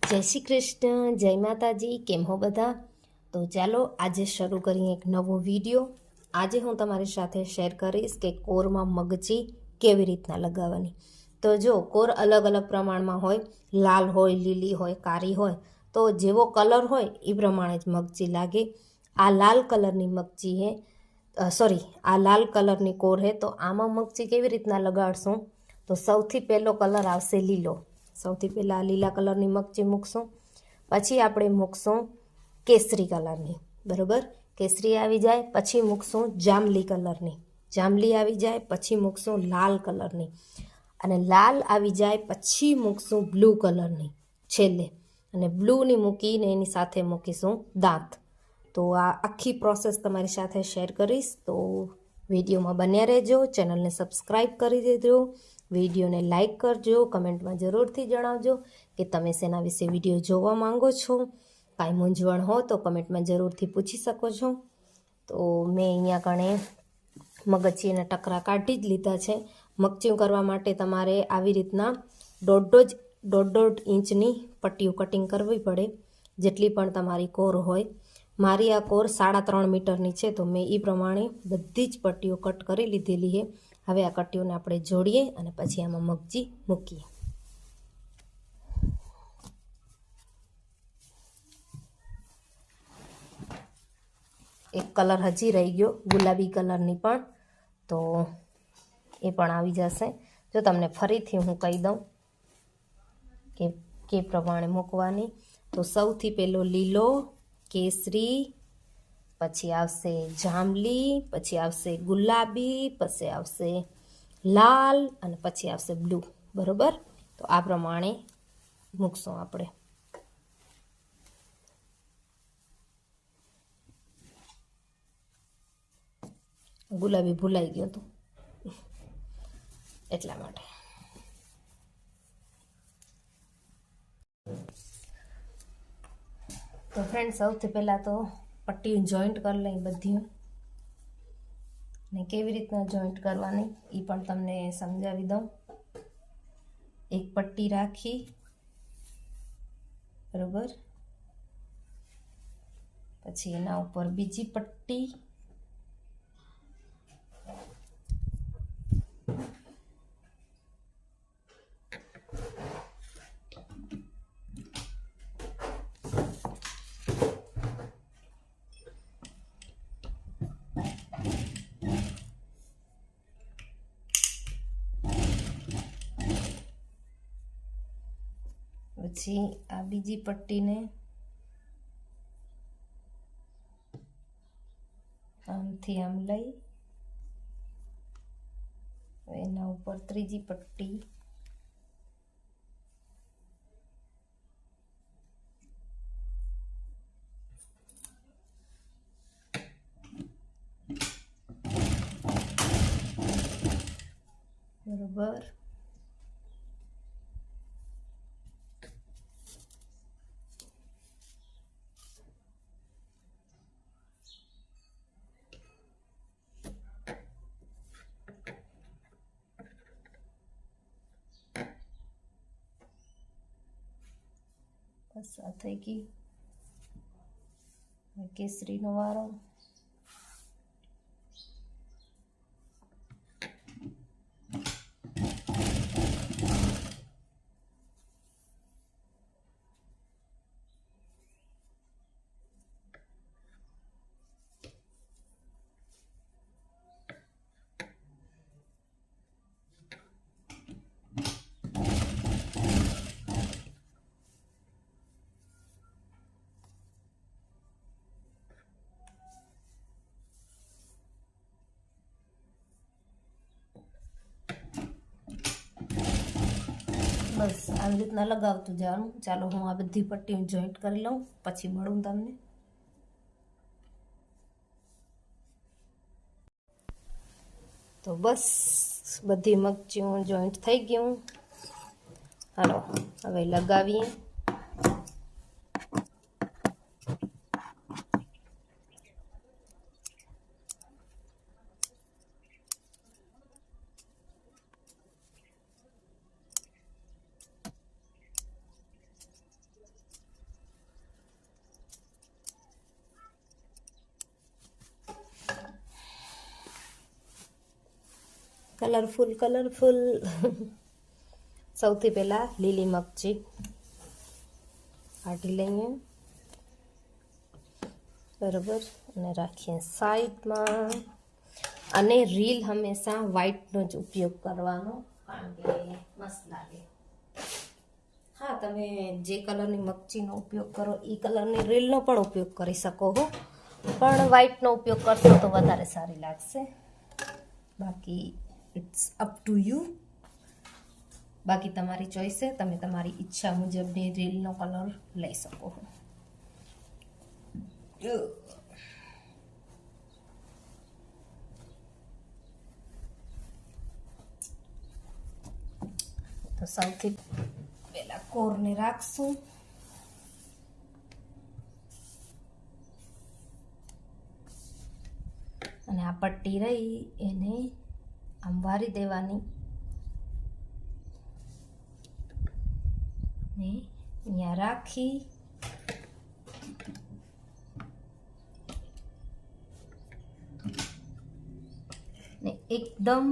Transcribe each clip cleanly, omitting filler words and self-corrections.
જય શ્રી કૃષ્ણ, જય માતાજી. કેમ હો બધા? તો ચાલો આજે શરૂ કરીએ એક નવો વિડીયો. આજે હું તમારી સાથે શેર કરીશ કે કોરમાં મગજી કેવી રીતના લગાવવાની. તો જો કોર અલગ અલગ પ્રમાણમાં હોય, લાલ હોય, લીલી હોય, કાળી હોય, તો જેવો કલર હોય એ પ્રમાણે જ મગજી લાગે. આ લાલ કલરની મગજી હે, આ લાલ કલરની કોર હે. તો આમાં મગજી કેવી રીતના લગાડશું? તો સૌથી પહેલો કલર આવશે લીલો. સૌથી પહેલાં લીલા કલરની મગજી મૂકશું, પછી આપણે મૂકશું કેસરી કલરની, બરાબર. કેસરી આવી જાય પછી મૂકશું જાંબલી કલરની, જાંબલી આવી જાય પછી મૂકશું લાલ કલરની, અને લાલ આવી જાય પછી મૂકશું બ્લુ કલરની છેલ્લે, અને બ્લુની મૂકીને એની સાથે મૂકીશું દાંત. તો આ આખી પ્રોસેસ તમારી સાથે શેર કરીશ, તો વિડીયોમાં બન્યા રહેજો. ચેનલને સબસ્ક્રાઈબ કરી દેજો, વિડીયોને લાઇક કરજો, કમેન્ટમાં જરૂરથી જણાવજો કે તમે શેના વિશે વિડીયો જોવા માંગો છો. કાંઈ મૂંઝવણ હો તો કમેન્ટમાં જરૂરથી પૂછી શકો છો. તો મેં અહીંયા કણે મગજીના ટકરા કાઢી જ લીધા છે. મગચીયું કરવા માટે તમારે આવી રીતના દોઢ ઇંચની પટ્ટીઓ કટિંગ કરવી પડે, જેટલી પણ તમારી કોર હોય. મારી આ કોર 3.5 મીટરની છે, તો મેં એ પ્રમાણે બધી જ પટ્ટીઓ કટ કરી લીધેલી છે. હવે આ કટ્ટીઓને આપણે જોડીએ અને પછી આમાં મગજી મૂકીએ. એક કલર હજી રહી ગયો, ગુલાબી કલરની પણ, તો એ પણ આવી જશે. જો તમને ફરીથી હું કહી દઉં કે પ્રમાણે મૂકવાની, તો સૌથી પહેલો લીલો, કેસરી, પછી આવશે જાંબલી, પછી આવશે ગુલાબી, પછી આવશે લાલ, અને પછી આવશે બ્લુ, બરોબર. તો આ પ્રમાણે મૂકશું આપણે. ગુલાબી ભૂલાઈ ગયું હતું એટલા માટે. તો ફ્રેન્ડ, સૌથી પહેલાં તો પટ્ટી જોઈન્ટ કરી લઈ બધી, ને કેવી રીતના જોઈન્ટ કરવાની એ પણ તમને સમજાવી દઉં. એક પટ્ટી રાખી, બરોબર, પછી એના ઉપર બીજી પટ્ટી, પછી આ બીજી પટ્ટીને આમથી આમ લઈ એના ઉપર ત્રીજી પટ્ટી, બરોબર. બસ આ થઈ ગઈ. કેસરીનો વારો. બસ આવી રીતના લગાવતું જવાનું. ચાલો હું આ બધી પટ્ટીઓ જોઈન્ટ કરી લઉં, પછી મળું તમને. તો બસ બધી મગજીઓ જોઈન્ટ થઈ ગયું. હાલો હવે લગાવીએ. Colourful colourful. સૌથી પહેલાં લીલી મરચી કાઢી લઈએ, બરાબર, અને રાખીએ સાઈડમાં. અને રીલ હંમેશા વ્હાઈટનો જ ઉપયોગ કરવાનો, કારણ કે મસ્ત લાગે. હા, તમે જે કલરની મરચીનો ઉપયોગ કરો એ કલરની રીલનો પણ ઉપયોગ કરી શકો હો, પણ વ્હાઈટનો ઉપયોગ કરશો તો વધારે સારી લાગશે. બાકી ઇટ્સ અપ ટુ યુ. બાકી તમારી ચોઈસ છે, તમે તમારી ઈચ્છા મુજબની રીલનો કલર લઈ શકો છો. તો સૌથી પહેલા કોરને રાખશું. અને આ પટ્ટી રહી એને આમ વારી દેવાની ને અહીંયા રાખી ને એકદમ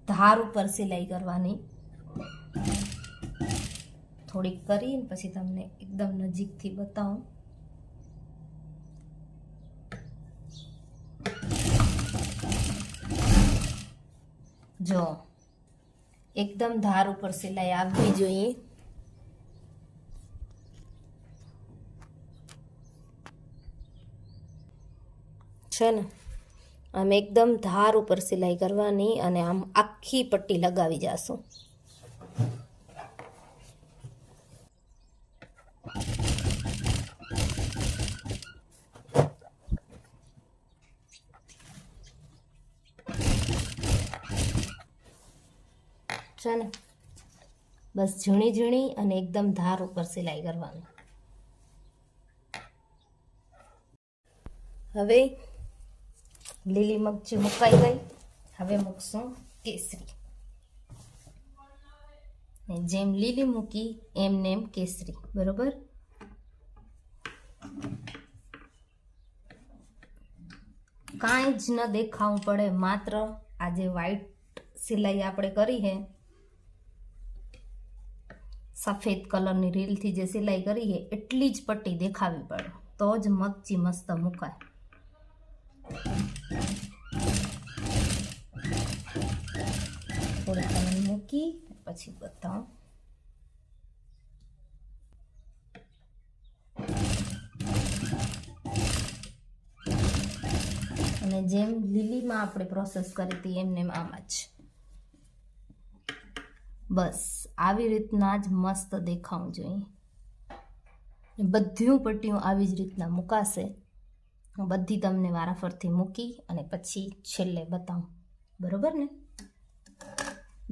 ધાર ઉપર સિલાઈ કરવાની. થોડીક કરીને પછી તમને એકદમ નજીકથી બતાવું. જો એકદમ ધાર ઉપર સિલાઈ આવવી જોઈએ. છે ને, આમ એકદમ ધાર ઉપર સિલાઈ કરવાની અને આમ આખી પટ્ટી લગાવી જાશું. છે ને, બસ ઝીણી ઝીણી અને એકદમ ધાર ઉપર સિલાઈ કરવાની. હવે લીલી મરચી મુકાઈ ગઈ. હવે મૂકશું કેસરી. ને જેમ લીલી મૂકી એમને એમ કેસરી, બરોબર. કાંઈ જ ન દેખાવું પડે, માત્ર આ જે વ્હાઈટ સિલાઈ આપણે કરી છે, સફેદ કલરની રીલથી જે સિલાઈ કરી છે એટલી જ પટ્ટી દેખાવી પડે, તો જ મરચી મસ્ત મુકાય. થોડી તમે મૂકી પછી બતાવું. અને જેમ લીલીમાં આપણે પ્રોસેસ કરી હતી એમને આમ જ બસ આવી રીતના જ મસ્ત દેખાવું જોઈએ. બધી પટ્ટીઓ આવી જ રીતના મુકાશે. બધી તમને વારાફરથી મૂકી અને પછી છેલ્લે બતાવું, બરોબર ને.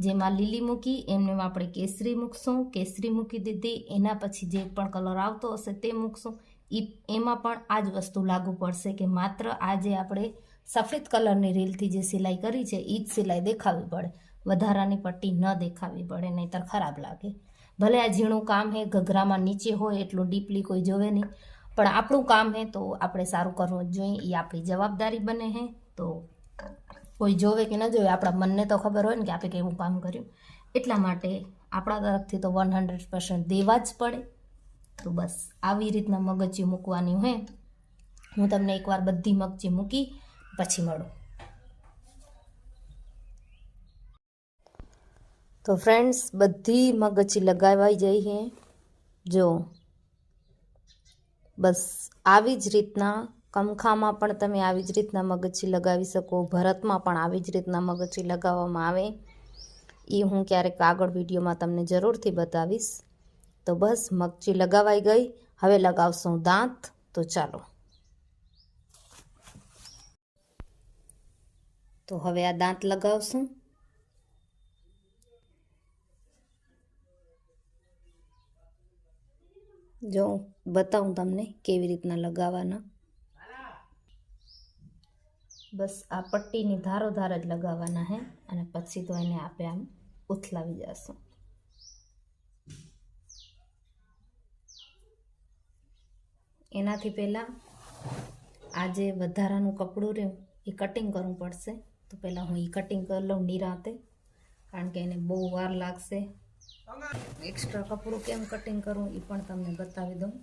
જેમાં લીલી મૂકી એમને આપણે કેસરી મૂકશું. કેસરી મૂકી દીધી, એના પછી જે પણ કલર આવતો હશે તે મૂકશું. એમાં પણ આ જ વસ્તુ લાગુ પડશે કે માત્ર આ જે આપણે સફેદ કલરની રીલથી જે સિલાઈ કરી છે એ જ સિલાઈ દેખાવી પડે, વધારાની પટ્ટી ન દેખાવી પડે, નહીંતર ખરાબ લાગે. ભલે આ ઝીણું કામ હે, ઘઘરામાં નીચે હોય એટલું ડીપલી કોઈ જોવે નહીં, પણ આપણું કામ હે તો આપણે સારું કરવું જ જોઈએ. એ આપણી જવાબદારી બને હે. તો કોઈ જોવે કે ન જોવે, આપણા મનને તો ખબર હોય ને કે આપણે કેવું કામ કર્યું. એટલા માટે આપણા તરફથી તો 100% દેવા જ પડે. તો બસ આવી રીતના મગચી મૂકવાની હોય. હું તમને એકવાર બધી મગચી મૂકી પછી મળું. તો ફ્રેન્ડ્સ, બધી મગચી લગાવાઈ જઈ છે. જો બસ આવી જ રીતના કમખામાં પણ તમે આવી જ રીતના મગચી લગાવી શકો. ભરતમાં પણ આવી જ રીતના મગચી લગાવવામાં આવે. એ હું ક્યારેક આગળ વિડીયોમાં તમને જરૂરથી બતાવીશ. તો બસ મગચી લગાવાઈ ગઈ. હવે લગાવશું દાંત. તો ચાલો. તો હવે આ દાંત લગાવશું. જો બતાવું તમને કેવી રીતના લગાવવાના. બસ આ પટ્ટીની ધારો ધાર જ લગાવવાના હે અને પછી તો એને આપણે આમ ઉથલાવી જશું. એનાથી પહેલાં આ જે વધારાનું કપડું રહ્યું એ કટિંગ કરવું પડશે. તો પહેલાં હું એ કટિંગ કરી લઉં નિરાંતે. કારણ કે એને બહુ વાર લાગશે. એક્સ્ટ્રા કપડું કેમ કટિંગ કરું એ પણ તમને બતાવી દઉં.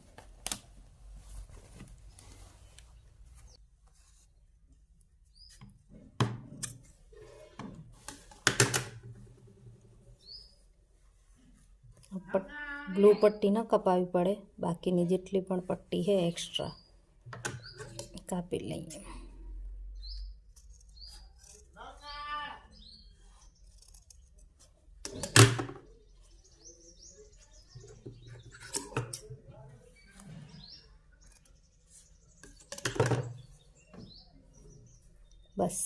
બ્લુ પટ્ટી ન કપાવી પડે, બાકીની જેટલી પણ પટ્ટી છે એક્સ્ટ્રા કાપી લઈએ. બસ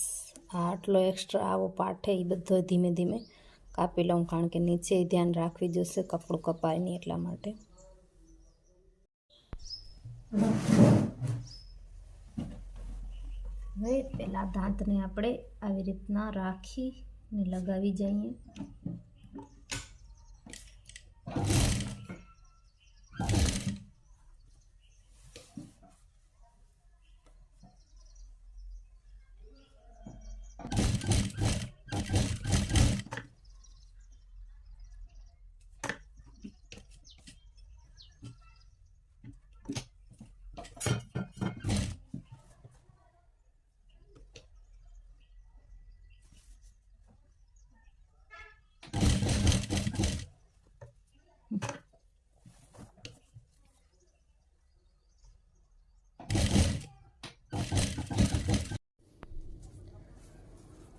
આટલો એક્સ્ટ્રા આવો પાર્ટ છે એ બધો ધીમે ધીમે કાપી લઉં, કારણ કે નીચે ધ્યાન રાખવી જોશે કપડું કપાય નહીં એટલા માટે. હવે પહેલાં દાંતને આપણે આવી રીતના રાખીને લગાવી જઈએ.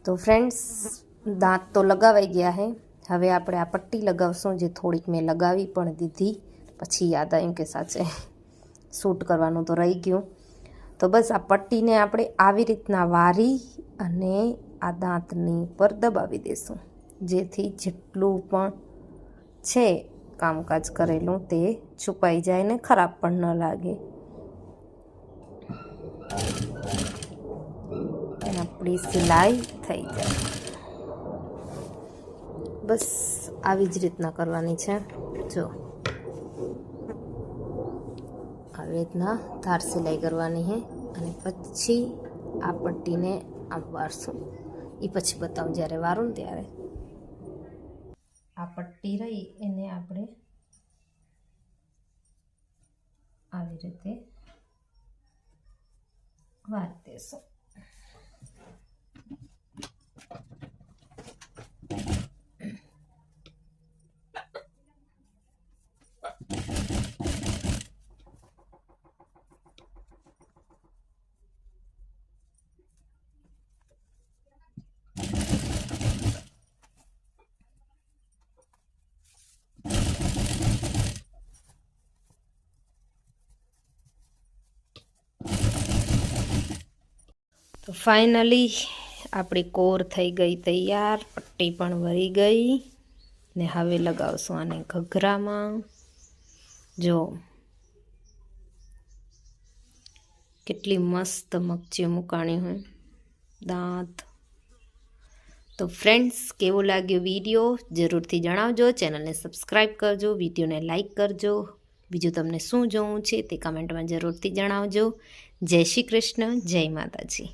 તો ફ્રેન્ડ્સ, દાંત તો લગાવાઈ ગયા છે. હવે આપણે આ પટ્ટી લગાવશું, જે થોડીક મેં લગાવી પણ દીધી, પછી યાદ આવ્યું કે સાચે શૂટ કરવાનું તો રહી ગયું. તો બસ આ પટ્ટીને આપણે આવી રીતના વારી અને આ દાંતની ઉપર દબાવી દઈશું, જેથી જેટલું પણ છે કામકાજ કરેલું તે છુપાઈ જાય ને ખરાબ પણ ન લાગે. આપણી સિલાઈ થઈ જાય. બસ આવી જ રીતના કરવાની છે. જો આવી રીતના ધાર સિલાઈ કરવાની છે અને પછી આ પટ્ટીને આમ વારશું. એ પછી બતાવું જ્યારે વારું ને ત્યારે. આ પટ્ટી રહી એને આપણે આવી રીતે વારી દઈશું. તો ફાઇનલી આપણી કોર થઈ ગઈ તૈયાર. પટ્ટી પણ વળી ગઈ ને હવે લગાવશું આને ઘઘરામાં. જો કેટલી મસ્ત મગચીઓ મુકાણી હોય દાંત. તો ફ્રેન્ડ્સ, કેવો લાગ્યો વિડીયો જરૂરથી જણાવજો. ચેનલને સબસ્ક્રાઈબ કરજો, વિડીયોને લાઈક કરજો. બીજું તમને શું જોવું છે તે કમેન્ટમાં જરૂરથી જણાવજો. જય શ્રી કૃષ્ણ, જય માતાજી.